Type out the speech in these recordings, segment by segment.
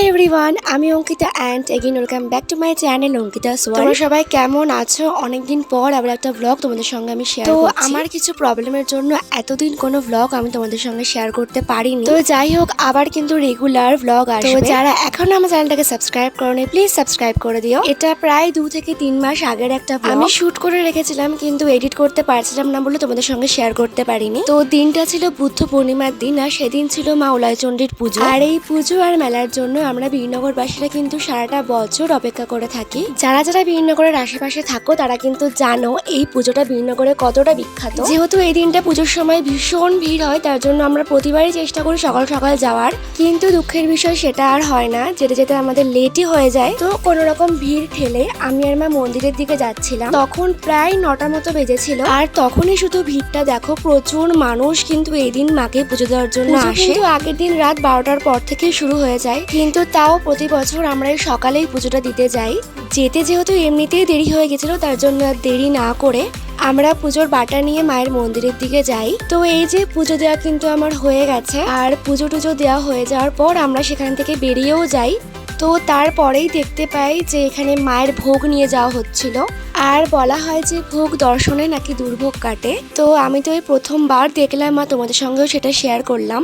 Everyone, আমি Ankita and again welcome back to my channel Ankita's world. তোমরা সবাই কেমন আছো? অনেকদিন পর আবার একটা ব্লগ তোমাদের সঙ্গে আমি শেয়ার করছি। তো আমার কিছু প্রবলেমের জন্য এতদিন কোনো ব্লগ আমি তোমাদের সঙ্গে শেয়ার করতে পারিনি। তো যাই হোক, আবার কিন্তু রেগুলার ব্লগ আসবে। তো যারা এখনো আমার চ্যানেলটাকে সাবস্ক্রাইব করোনি, প্লিজ সাবস্ক্রাইব করে দিও। এটা প্রায় 2 থেকে 3 মাস আগের একটা ব্লগ আমি শুট করে রেখেছিলাম, কিন্তু এডিট করতে পারছিলাম না বলে তোমাদের সঙ্গে শেয়ার করতে পারিনি। তো দিনটা ছিল বুদ্ধ পূর্ণিমার দিন, আর সেদিন ছিল মা উলাইচণ্ডীর পুজো। আর এই পুজো আর মেলার জন্য আমরা বীরনগরবাসীরা কিন্তু সারাটা বছর অপেক্ষা করে থাকি। যারা যারা বীরনগরের আশেপাশে থাকো তারা কিন্তু জানো এই পুজোটা বীরনগরে কতটা বিখ্যাত। যেহেতু এই দিনটা পুজোর সময় ভীষণ ভিড় হয়, তার জন্য আমরা প্রতিবারই চেষ্টা করি সকাল সকাল যাওয়ার, কিন্তু দুঃখের বিষয় সেটা আর হয় না। যেতে যেতে আমাদের লেটই হয়ে যায়। তো কোনো রকম ভিড় ঠেলে আমি আর মা মন্দিরের দিকে যাচ্ছিলাম। তখন প্রায় 9টার মতো বেজেছিল, আর তখনই শুধু ভিড়টা দেখো, প্রচুর মানুষ কিন্তু এই দিন মাকে পুজো দেওয়ার জন্য আসে। কিন্তু আগের দিন রাত 12টার পর থেকে শুরু হয়ে যায়, কিন্তু তাও প্রতি বছর আমরা এই সকালেই পুজোটা দিতে যাই। যেতে যেহেতু এমনিতেই দেরি হয়ে গেছিল, তার জন্য আর দেরি না করে আমরা পুজোর বাটা নিয়ে মায়ের মন্দিরের দিকে যাই। তো এই যে পুজো দেওয়া কিন্তু আমার হয়ে গেছে, আর পুজো টুজো দেওয়া হয়ে যাওয়ার পর আমরা সেখান থেকে বেরিয়েও যাই। তো তারপরেই দেখতে পাই যে এখানে মায়ের ভোগ নিয়ে যাওয়া হচ্ছিল, আর বলা হয় যে ভোগ দর্শনে নাকি দুর্ভোগ কাটে। তো আমি তো এই প্রথমবার দেখলাম, আর তোমাদের সঙ্গেও সেটা শেয়ার করলাম।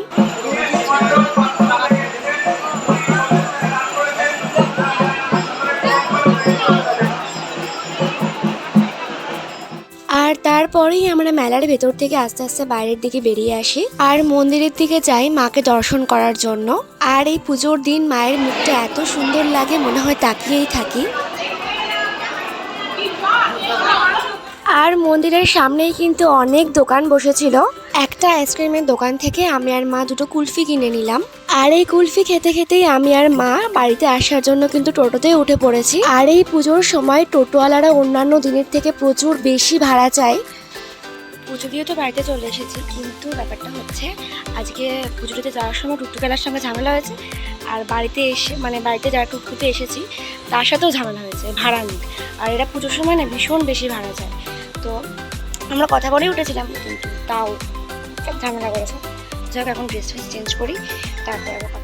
আর তারপরেই আমরা মেলার ভেতর থেকে আস্তে আস্তে বাইরের দিকে বেরিয়ে আসি, আর মন্দিরের দিকে যাই মাকে দর্শন করার জন্য। আর এই পুজোর দিন মায়ের মুখটা এত সুন্দর লাগে, মনে হয় তাকিয়েই থাকি। আর মন্দিরের সামনেই কিন্তু অনেক দোকান বসেছিল। একটা আইসক্রিমের দোকান থেকে আমি আর মা 2টো কুলফি কিনে নিলাম। আর এই কুলফি খেতে খেতেই আমি আর মা বাড়িতে আসার জন্য কিন্তু টোটোতে উঠে পড়েছি। আর এই পুজোর সময় টোটোওয়ালারা অন্যান্য দিনের থেকে প্রচুর বেশি ভাড়া চায়। পুজো দিয়ে তো বাড়িতে চলে এসেছি, কিন্তু ব্যাপারটা হচ্ছে আজকে পুজোতে যাওয়ার সময় টুকটুকেলার সঙ্গে ঝামেলা হয়েছে। আর বাড়িতে এসে বাড়িতে যারা টুকটুকে এসেছি তার সাথেও ঝামেলা হয়েছে ভাড়া নিয়ে। আর এরা পুজোর সময় না ভীষণ বেশি ভাড়া চায়। তো আমরা কথা বলেই উঠেছিলাম, কিন্তু তাও ঝামেলা করেছে। যাক, এখন ড্রেস ফ্রেস চেঞ্জ করি, তারপরে আবার কথা।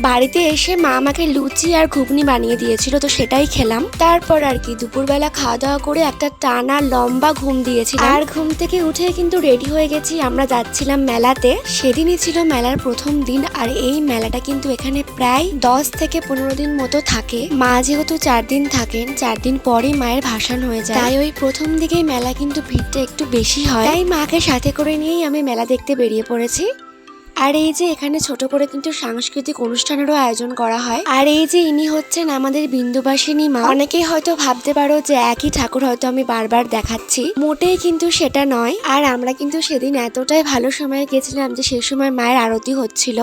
বাড়িতে এসে মা আমাকে লুচি আর ঘুগনি বানিয়ে দিয়েছিল, তো সেটাই খেলাম। তারপর আর কি দুপুরবেলা খাওয়া দাওয়া করে একটা টানা লম্বা ঘুম দিয়েছিলাম। আর ঘুম থেকে উঠে কিন্তু রেডি হয়ে গেছি, আমরা যাচ্ছিলাম মেলাতে। সেদিনই ছিল মেলার প্রথম দিন, আর এই মেলাটা কিন্তু এখানে প্রায় 10 থেকে 15 দিন মতো থাকে। মা যেহেতু 4 দিন থাকেন, 4 দিন পরেই মায়ের ভাসান হয়ে যায়, তাই ওই প্রথম দিকেই মেলা কিন্তু ভিড়টা একটু বেশি হয়। তাই মাকে সাথে করে নিয়েই আমি মেলা দেখতে বেরিয়ে পড়েছি। আর এই যে এখানে ছোট করে কিন্তু সাংস্কৃতিক অনুষ্ঠানেরও আয়োজন করা হয়। আর এই যে ইনি হচ্ছেন আমাদের বিন্দুবাসিনী মা। অনেকেই হয়তো ভাবতে পারো যে একই ঠাকুর হয়তো আমি বারবার দেখাচ্ছি, মোটেই কিন্তু সেটা নয়। আর আমরা কিন্তু সেদিন এতটাই ভালো সময় গেছিলাম যে সেই সময় মায়ের আরতি হচ্ছিল।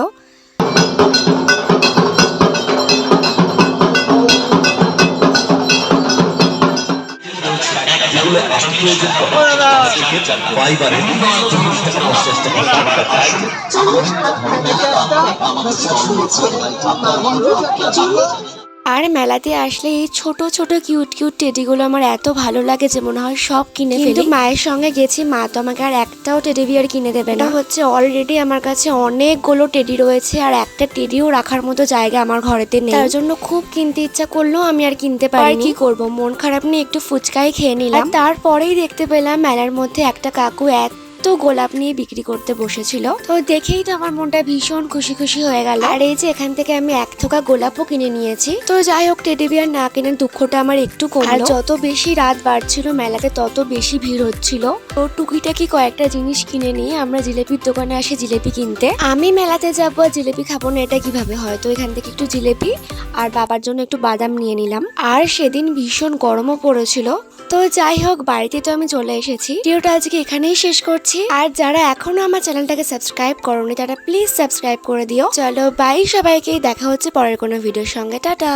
আর মেলাতে আসলে এই ছোট ছোট কিউট কিউট টেডিগুলো আমার এত ভালো লাগে যে মনে হয় সব কিনে ফেলি। মায়ের সঙ্গে গেছি, মা তো আমাকে আর একটাও টেডি বিয়ার কিনে দেবে না। হচ্ছে অলরেডি আমার কাছে অনেকগুলো টেডি রয়েছে, আর একটা টেডিও রাখার মতো জায়গা আমার ঘরেতে নেই। তার জন্য খুব কিনতে ইচ্ছা করলেও আমি আর কিনতে পারি। কি করব, মন খারাপ নিয়ে একটু ফুচকাই খেয়ে নিলাম। তারপরেই দেখতে পেলাম মেলার মধ্যে একটা কাকু তো গোলাপ নিয়ে বিক্রি করতে বসেছিল। তো দেখেই তো আমার মনটা ভীষণ খুশি খুশি হয়ে গেল। আর এই যে এখান থেকে আমি 1 থোকা গোলাপও কিনে নিয়েছি। তো যাই হোক, টেডি বিয়ার না কেনার দুঃখটা আমার একটু কমলো। আর যত বেশি রাত বাড়ছিল মেলাতে তত বেশি ভিড় হচ্ছিল। তো টুকিটাকি কয়েকটা জিনিস কিনে নিয়ে আমরা জিলেপির দোকানে আসি জিলেপি কিনতে। আমি মেলাতে যাবো আর জিলেপি খাবো না, এটা কিভাবে হয়? তো এখান থেকে একটু জিলেপি আর বাবার জন্য একটু বাদাম নিয়ে নিলাম। আর সেদিন ভীষণ গরমও পড়েছিল। তো যাই হোক, বাড়িতে তো আমি চলে এসেছি। ভিডিওটা আজকে এখানেই শেষ করছি। আর যারা এখনো আমার চ্যানেলটাকে সাবস্ক্রাইব করোনি তারা প্লিজ সাবস্ক্রাইব করে দিও। চলো বাই সবাইকে, দেখা হচ্ছে পরের কোনো ভিডিওর সঙ্গে। টাটা।